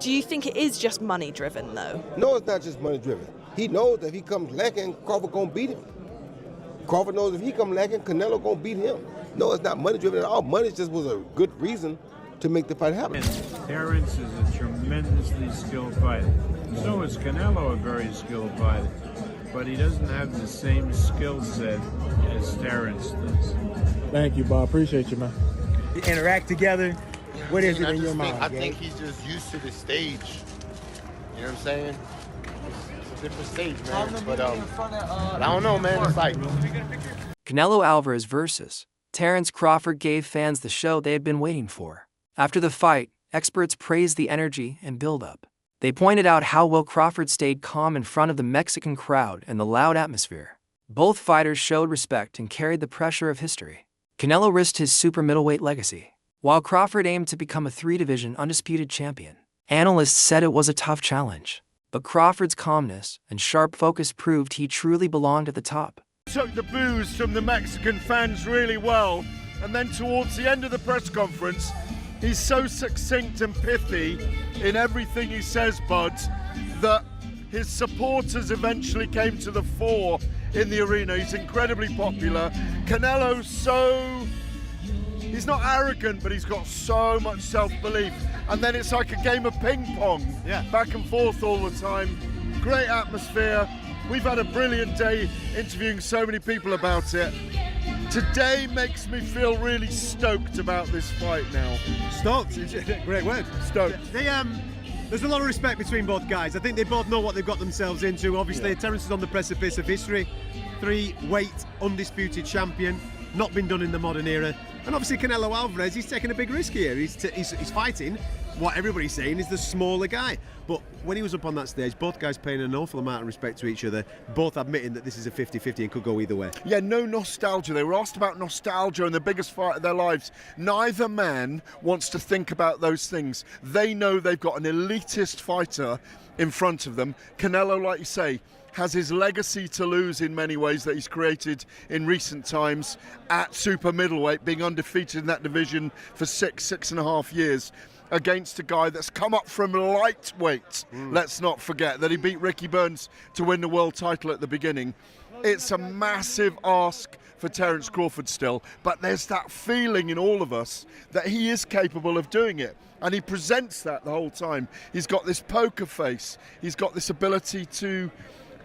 Do you think it is just money-driven, though? No, it's not just money-driven. He knows that if he comes lacking, Crawford gonna beat him. Crawford knows if he comes lacking, Canelo gonna beat him. No, it's not money-driven at all. Money just was a good reason to make the fight happen. Terence is a tremendously skilled fighter. So is Canelo a very skilled fighter. But he doesn't have the same skill set as Terence does. Thank you, Bob. Appreciate you, man. You interact together. What is it in your mind? I think he's just used to the stage. You know what I'm saying? It's a different stage, man. But I don't know, man. It's like Canelo Alvarez versus Terence Crawford gave fans the show they had been waiting for. After the fight, experts praised the energy and build-up. They pointed out how well Crawford stayed calm in front of the Mexican crowd and the loud atmosphere. Both fighters showed respect and carried the pressure of history. Canelo risked his super middleweight legacy, while Crawford aimed to become a three-division undisputed champion. Analysts said it was a tough challenge, but Crawford's calmness and sharp focus proved he truly belonged at the top. Took the boos from the Mexican fans really well, and then towards the end of the press conference, he's so succinct and pithy in everything he says, Bud, that his supporters eventually came to the fore in the arena. He's incredibly popular. Canelo's he's not arrogant, but he's got so much self-belief. And then it's like a game of ping pong, back and forth all the time. Great atmosphere. We've had a brilliant day interviewing so many people about it. Today makes me feel really stoked about this fight now. Stoked, great word. Stoked. There's a lot of respect between both guys. I think they both know what they've got themselves into. Obviously, Terence is on the precipice of history. 3-weight undisputed champion, not been done in the modern era. And obviously Canelo Alvarez, he's taking a big risk here. He's fighting what everybody's saying is the smaller guy. But when he was up on that stage, both guys paying an awful amount of respect to each other, both admitting that this is a 50-50 and could go either way. Yeah, no nostalgia. They were asked about nostalgia and the biggest fight of their lives. Neither man wants to think about those things. They know they've got an elitist fighter in front of them. Canelo, like you say, has his legacy to lose in many ways that he's created in recent times at super middleweight, being undefeated in that division for 6.5 years. Against a guy that's come up from lightweight. Let's not forget that he beat Ricky Burns to win the world title at the beginning. It's a massive ask for Terence Crawford still, but there's that feeling in all of us that he is capable of doing it. And he presents that the whole time. He's got this poker face. He's got this ability to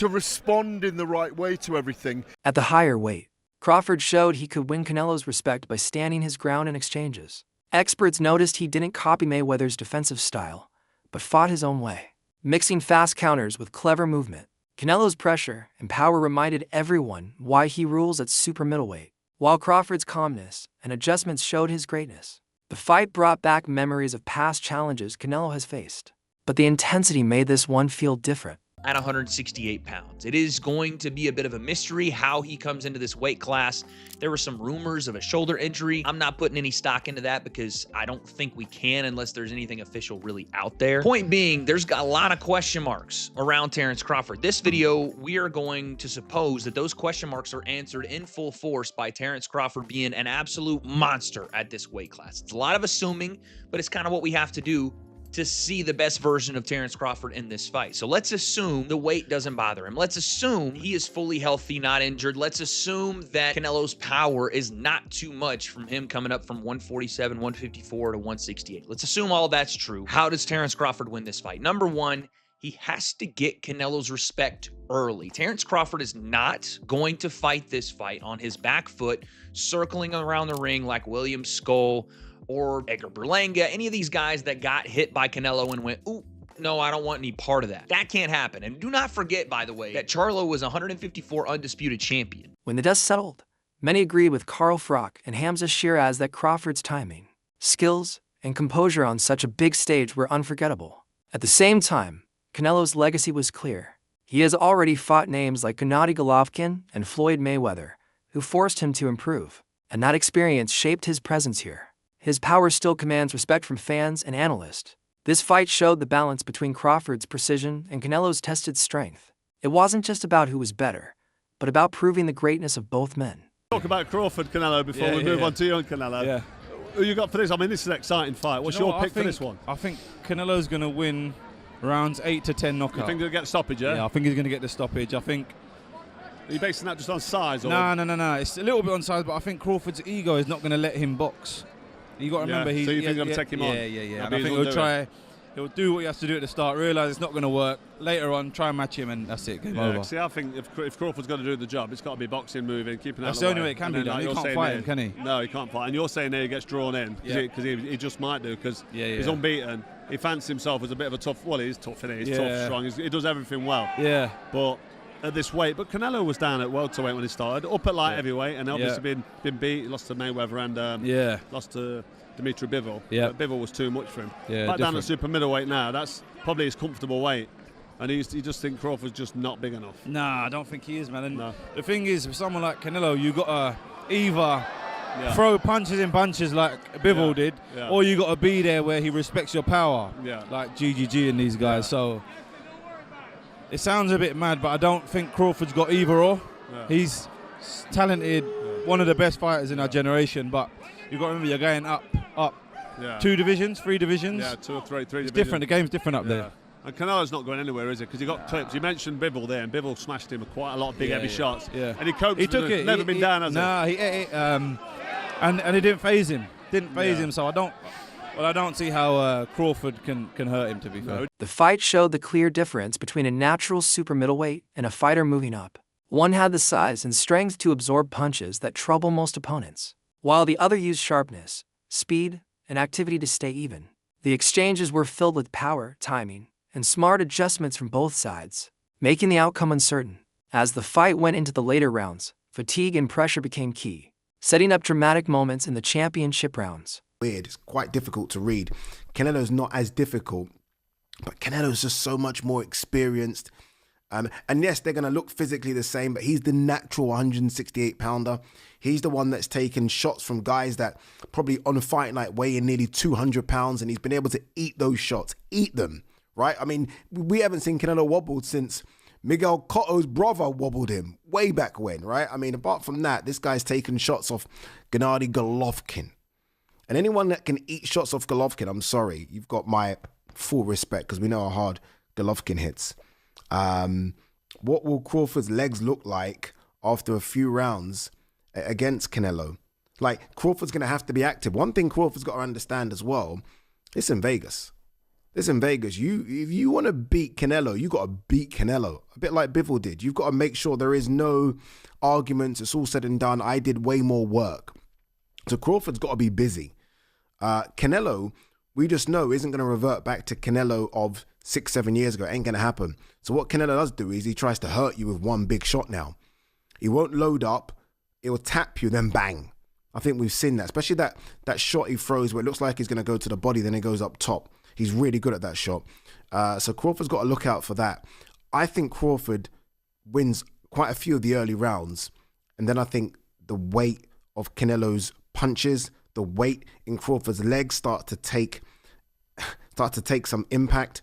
respond in the right way to everything. At the higher weight, Crawford showed he could win Canelo's respect by standing his ground in exchanges. Experts noticed he didn't copy Mayweather's defensive style, but fought his own way, mixing fast counters with clever movement. Canelo's pressure and power reminded everyone why he rules at super middleweight, while Crawford's calmness and adjustments showed his greatness. The fight brought back memories of past challenges Canelo has faced, but the intensity made this one feel different. At 168 pounds. It is going to be a bit of a mystery how he comes into this weight class. There were some rumors of a shoulder injury. I'm not putting any stock into that because I don't think we can unless there's anything official really out there. Point being, there's got a lot of question marks around Terence Crawford. This video, we are going to suppose that those question marks are answered in full force by Terence Crawford being an absolute monster at this weight class. It's a lot of assuming, but it's kind of what we have to do to see the best version of Terence Crawford in this fight. So let's assume the weight doesn't bother him. Let's assume he is fully healthy, not injured. Let's assume that Canelo's power is not too much from him coming up from 147, 154 to 168. Let's assume all that's true. How does Terence Crawford win this fight? Number one, he has to get Canelo's respect early. Terence Crawford is not going to fight this fight on his back foot, circling around the ring like William Skull or Edgar Berlanga, any of these guys that got hit by Canelo and went, ooh, no, I don't want any part of that. That can't happen. And do not forget, by the way, that Charlo was 154 undisputed champion. When the dust settled, many agreed with Carl Froch and Hamza Shiraz that Crawford's timing, skills, and composure on such a big stage were unforgettable. At the same time, Canelo's legacy was clear. He has already fought names like Gennady Golovkin and Floyd Mayweather, who forced him to improve, and that experience shaped his presence here. His power still commands respect from fans and analysts. This fight showed the balance between Crawford's precision and Canelo's tested strength. It wasn't just about who was better, but about proving the greatness of both men. Talk about Crawford, Canelo, before we move on to you and Canelo. Who you got for this? I mean, this is an exciting fight. What's your pick for this one? I think Canelo's going to win rounds 8 to 10 knockout. You think he'll get stoppage, yeah? Yeah, I think he's going to get the stoppage. I think... Are you basing that just on size? Or? No. It's a little bit on size, but I think Crawford's ego is not going to let him box. You got to remember, so you think he's going to take him on? Yeah. I think he'll try. He'll do what he has to do at the start. Realise it's not going to work. Later on, try and match him, and that's it. Game over. See, I think if Crawford's going to do the job, it's got to be boxing, moving, keeping out of the way. That's the only way it can be done. He can't fight him, can he? No, he can't fight. And you're saying there he gets drawn in because he just might do because he's unbeaten. He fancies himself as a bit of a tough. Well, he's tough, isn't he? He's tough, strong. He does everything well. Yeah. But at this weight, but Canelo was down at welterweight when he started, up at light heavyweight, and obviously been beat. He lost to Mayweather and lost to Dimitri Bivol. Yeah. Bivol was too much for him. Yeah, back down at super middleweight now. That's probably his comfortable weight. And you just think Crawford's just not big enough. Nah, I don't think he is, man. And the thing is, with someone like Canelo, you got to either throw punches in bunches like Bivol did, or you got to be there where he respects your power, like GGG and these guys. So it sounds a bit mad, but I don't think Crawford's got either or. He's talented, one of the best fighters in our generation, but you've got to remember you're going up. 2 divisions, 3 divisions. Yeah, 2 or 3 It's divisions. different. The game's different up there. And Canelo's not going anywhere, is it? Because he got clips. You mentioned Bivol there, and Bivol smashed him quite a lot of big, heavy shots. Yeah. And he coped. He took it. Never been down, has he? Nah, he ate it. And it didn't phase him. So I don't see how Crawford can hurt him, to be fair. The fight showed the clear difference between a natural super middleweight and a fighter moving up. One had the size and strength to absorb punches that trouble most opponents, while the other used sharpness, speed, and activity to stay even. The exchanges were filled with power, timing, and smart adjustments from both sides, making the outcome uncertain. As the fight went into the later rounds, fatigue and pressure became key, setting up dramatic moments in the championship rounds. Weird, it's quite difficult to read. Canelo's not as difficult, but Canelo's just so much more experienced. And yes, they're going to look physically the same, but he's the natural 168-pounder. He's the one that's taken shots from guys that probably on a fight night weigh in nearly 200 pounds, and he's been able to eat those shots, eat them, right? I mean, we haven't seen Canelo wobbled since Miguel Cotto's brother wobbled him way back when, right? I mean, apart from that, this guy's taken shots off Gennady Golovkin. And anyone that can eat shots off Golovkin, I'm sorry, you've got my full respect because we know how hard Golovkin hits. What will Crawford's legs look like after a few rounds against Canelo? Like, Crawford's going to have to be active. One thing Crawford's got to understand as well, it's in Vegas. If you want to beat Canelo, you got to beat Canelo. A bit like Bivol did. You've got to make sure there is no arguments. It's all said and done. I did way more work. So Crawford's got to be busy. Canelo, we just know, isn't going to revert back to Canelo of 6-7 years ago. It ain't going to happen. So what Canelo does do is he tries to hurt you with one big shot now. He won't load up. It will tap you, then bang. I think we've seen that, especially that shot he throws where it looks like he's going to go to the body, then it goes up top. He's really good at that shot. So Crawford's got to look out for that. I think Crawford wins quite a few of the early rounds. And then I think the weight of Canelo's punches, the weight in Crawford's legs start to take some impact.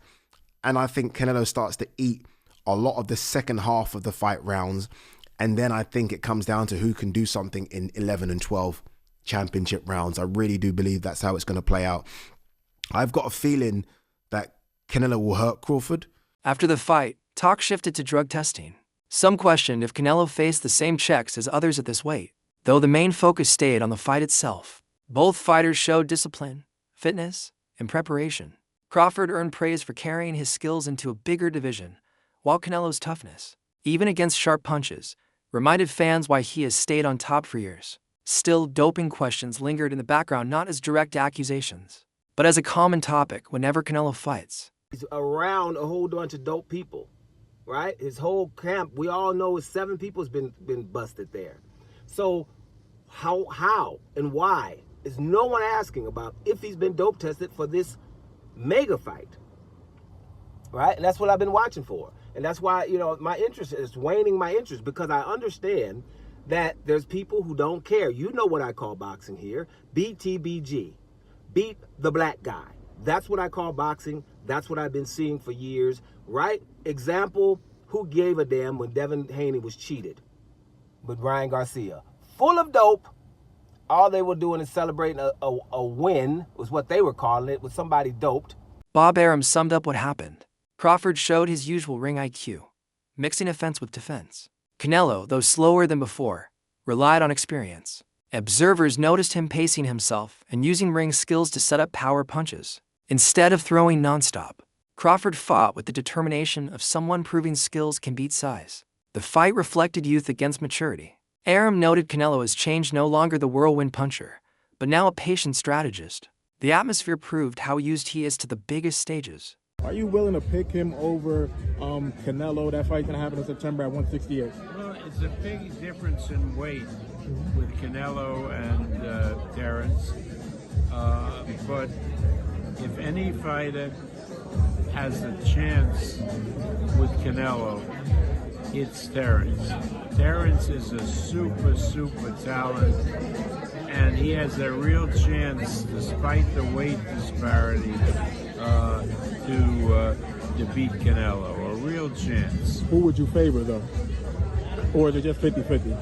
And I think Canelo starts to eat a lot of the second half of the fight rounds. And then I think it comes down to who can do something in 11 and 12 championship rounds. I really do believe that's how it's going to play out. I've got a feeling that Canelo will hurt Crawford. After the fight, talk shifted to drug testing. Some questioned if Canelo faced the same checks as others at this weight, though the main focus stayed on the fight itself. Both fighters showed discipline, fitness, and preparation. Crawford earned praise for carrying his skills into a bigger division, while Canelo's toughness, even against sharp punches, reminded fans why he has stayed on top for years. Still, doping questions lingered in the background, not as direct accusations, but as a common topic whenever Canelo fights. He's around a whole bunch of dope people, right? His whole camp, we all know 7 people's been busted there. So how and why is no one asking about if he's been dope tested for this mega fight, right? And that's what I've been watching for. And that's why, my interest is waning, my interest, because I understand that there's people who don't care. You know what I call boxing here, BTBG. Beat the black guy. That's what I call boxing. That's what I've been seeing for years, right? Example, who gave a damn when Devin Haney was cheated with Ryan Garcia? Full of dope, All they were doing is celebrating a win, was what they were calling it, with somebody doped. Bob Arum summed up what happened. Crawford showed his usual ring IQ, mixing offense with defense. Canelo, though slower than before, relied on experience. Observers noticed him pacing himself and using ring skills to set up power punches, instead of throwing nonstop. Crawford fought with the determination of someone proving skills can beat size. The fight reflected youth against maturity. Arum noted Canelo has changed, no longer the whirlwind puncher, but now a patient strategist. The atmosphere proved how used he is to the biggest stages. Are you willing to pick him over Canelo? That fight's gonna happen in September at 168. Well, it's a big difference in weight with Canelo and Terence. But if any fighter has a chance with Canelo, it's Terence. Terence is a super talent, and he has a real chance, despite the weight disparity, to beat Canelo. A real chance. Who would you favor, though? Or is it just 50-50?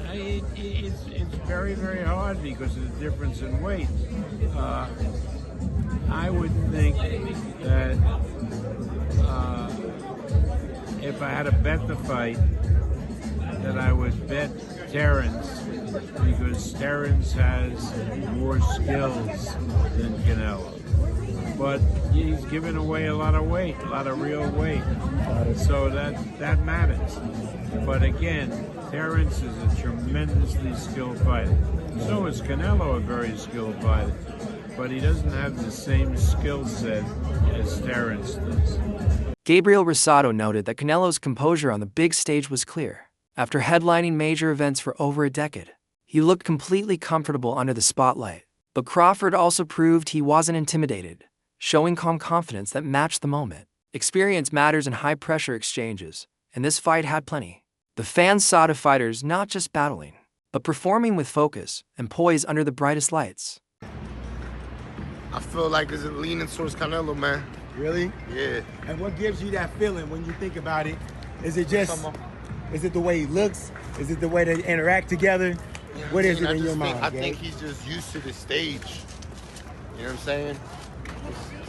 It's very hard because of the difference in weight. I would think that if I had to bet the fight, that I would bet Terence, because Terence has more skills than Canelo. But he's given away a lot of weight, a lot of real weight, so that matters. But again, Terence is a tremendously skilled fighter. So is Canelo, a very skilled fighter, but he doesn't have the same skill set as Terence does. Gabriel Rosado noted that Canelo's composure on the big stage was clear. After headlining major events for over a decade, he looked completely comfortable under the spotlight. But Crawford also proved he wasn't intimidated, showing calm confidence that matched the moment. Experience matters in high-pressure exchanges, and this fight had plenty. The fans saw the fighters not just battling, but performing with focus and poise under the brightest lights. I feel like it's leaning towards Canelo, man. Really? Yeah. And what gives you that feeling when you think about it? Is it just, is it the way he looks? Is it the way they interact together? What is it in your mind? I think he's just used to the stage. You know what I'm saying?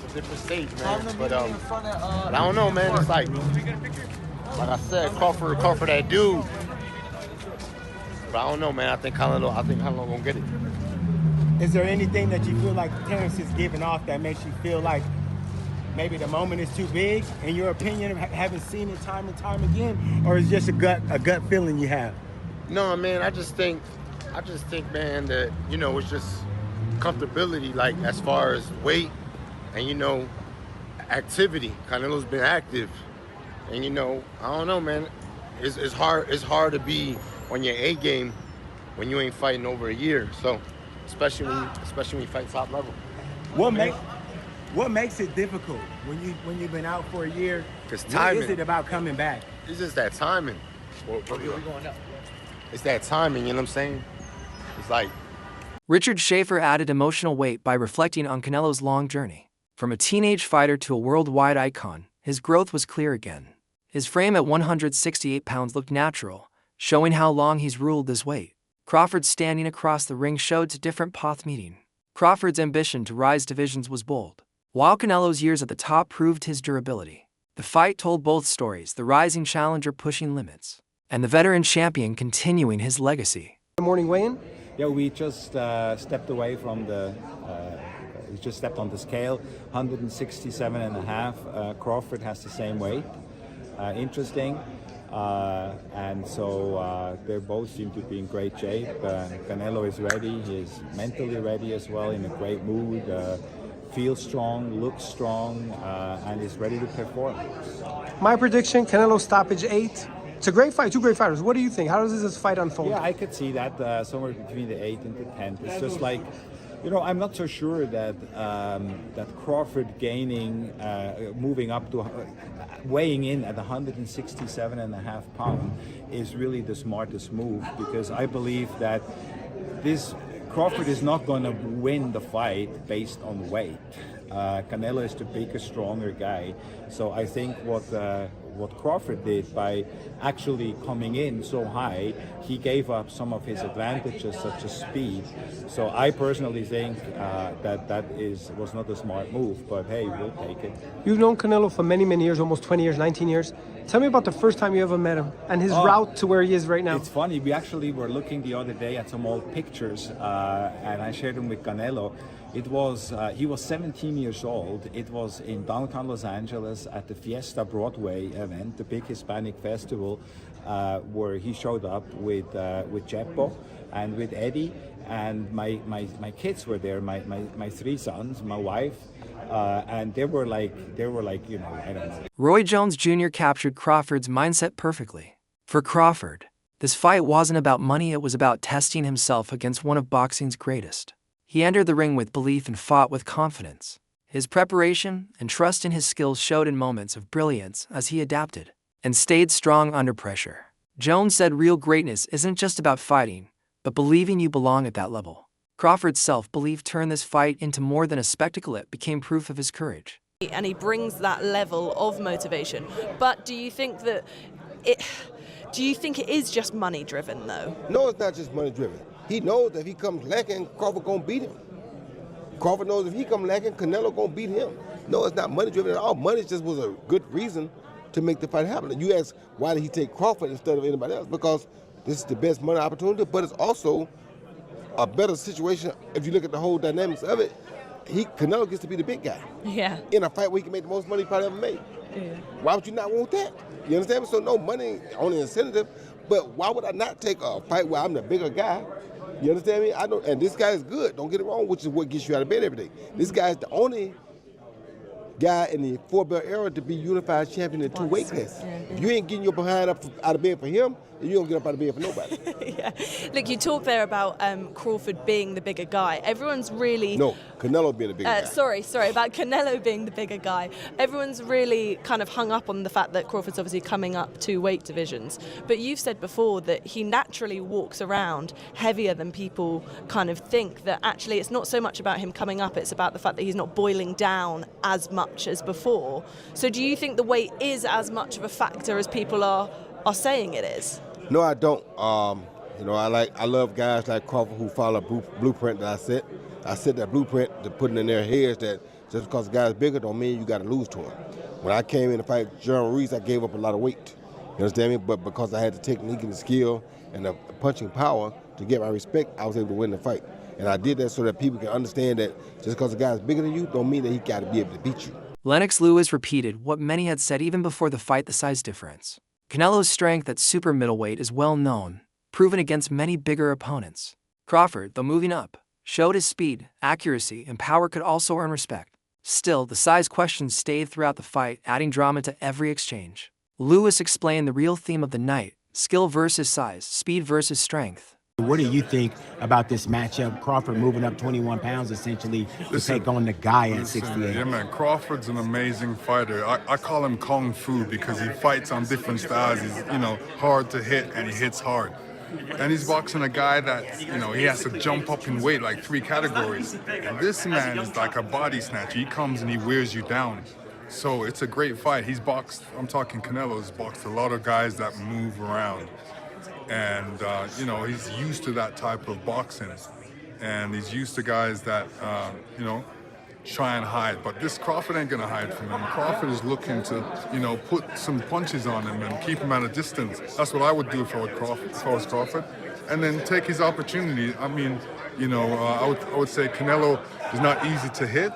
It's a different stage, man. But I don't know, man. It's like I said, Crawford that dude. But I don't know, man. I think Canelo gonna get it. Is there anything that you feel like Terence is giving off that makes you feel like maybe the moment is too big, in your opinion, having seen it time and time again, or is it just a gut feeling you have? No, man. I just think, man, that it's just comfortability, like as far as weight and activity. Canelo's been active, and I don't know, man. It's hard to be on your A game when you ain't fighting over a year. So, especially when you fight top level. What makes it difficult when you've been out for a year? Because timing. What is it about coming back? It's just that timing. We're going up. It's that timing, you know what I'm saying? It's like... Richard Schaefer added emotional weight by reflecting on Canelo's long journey. From a teenage fighter to a worldwide icon, his growth was clear again. His frame at 168 pounds looked natural, showing how long he's ruled this weight. Crawford standing across the ring showed a different path meeting. Crawford's ambition to rise divisions was bold, while Canelo's years at the top proved his durability. The fight told both stories, the rising challenger pushing limits, and the veteran champion continuing his legacy. Good morning, weigh-in. Yeah, we just stepped away from we just stepped on the scale, 167.5. Crawford has the same weight. Interesting. And so they both seem to be in great shape. Canelo is ready. He's mentally ready as well, in a great mood. Feels strong, looks strong, and is ready to perform. My prediction, Canelo stoppage 8. It's a great fight, two great fighters. What do you think? How does this fight unfold? Yeah, I could see that somewhere between the 8th and the 10th. It's just like, I'm not so sure that that Crawford moving up to weighing in at 167.5 pounds is really the smartest move, because I believe that Crawford is not going to win the fight based on weight. Canelo is the bigger, stronger guy. So I think what Crawford did by actually coming in so high, he gave up some of his advantages, such as speed. So I personally think that was not a smart move, but hey, we'll take it. You've known Canelo for many, many years, almost 20 years, 19 years. Tell me about the first time you ever met him and his route to where he is right now. It's funny, we actually were looking the other day at some old pictures and I shared them with Canelo. It was, he was 17 years old. It was in downtown Los Angeles at the Fiesta Broadway event, the big Hispanic festival, where he showed up with Chepo and with Eddie, and my kids were there, my three sons, my wife, and they were like, you know, I don't know. Roy Jones Jr. captured Crawford's mindset perfectly. For Crawford, this fight wasn't about money, it was about testing himself against one of boxing's greatest. He entered the ring with belief and fought with confidence. His preparation and trust in his skills showed in moments of brilliance as he adapted and stayed strong under pressure. Jones said real greatness isn't just about fighting, but believing you belong at that level. Crawford's self-belief turned this fight into more than a spectacle, it became proof of his courage. And he brings that level of motivation. But do you think that it is just money driven though? No, it's not just money driven. He knows that if he comes lacking, Crawford gonna beat him. Crawford knows if he comes lacking, Canelo gonna beat him. No, it's not money driven at all. Money just was a good reason to make the fight happen. And you ask, why did he take Crawford instead of anybody else? Because this is the best money opportunity, but it's also a better situation if you look at the whole dynamics of it. Canelo gets to be the big guy. Yeah. In a fight where he can make the most money he probably ever made. Yeah. Why would you not want that? You understand me? So no, money only incentive, but why would I not take a fight where I'm the bigger guy? You understand me? And this guy is good, don't get it wrong, which is what gets you out of bed every day. This guy is the only guy in the four-belt era to be unified champion in two weight classes. If you ain't getting your behind up out of bed for him, then you don't get up out of bed for nobody. Yeah. Look, you talk there about Crawford being the bigger guy. Everyone's really... No, Canelo being the bigger guy. Sorry, about Canelo being the bigger guy. Everyone's really kind of hung up on the fact that Crawford's obviously coming up two weight divisions. But you've said before that he naturally walks around heavier than people kind of think, that actually it's not so much about him coming up, it's about the fact that he's not boiling down as much as before. So do you think the weight is as much of a factor as people are saying it is? No, I don't. I love guys like Crawford who follow a blueprint that I set. I set that blueprint to put in their heads that just because the guy's bigger don't mean you got to lose to him. When I came in to fight Jerome Ruiz, I gave up a lot of weight. You understand me? But because I had the technique and the skill and the punching power to get my respect, I was able to win the fight. And I did that so that people can understand that just because the guy's bigger than you don't mean that he got to be able to beat you. Lennox Lewis repeated what many had said even before the fight, the size difference. Canelo's strength at super middleweight is well known, proven against many bigger opponents. Crawford, though moving up, showed his speed, accuracy, and power could also earn respect. Still, the size questions stayed throughout the fight, adding drama to every exchange. Lewis explained the real theme of the night: skill versus size, speed versus strength. What do you think about this matchup? Crawford moving up 21 pounds essentially to take on the guy at 68. Yeah, man, Crawford's an amazing fighter. I call him Kung Fu because he fights on different styles. He's, hard to hit and he hits hard. And he's boxing a guy that, he has to jump up in weight like 3 categories. And this man is like a body snatcher. He comes and he wears you down. So it's a great fight. He's boxed, I'm talking Canelo's boxed a lot of guys that move around. And, he's used to that type of boxing. And he's used to guys that, try and hide. But this Crawford ain't going to hide from him. Crawford is looking to, put some punches on him and keep him at a distance. That's what I would do if I was Crawford. And then take his opportunity. I mean, I would say Canelo is not easy to hit.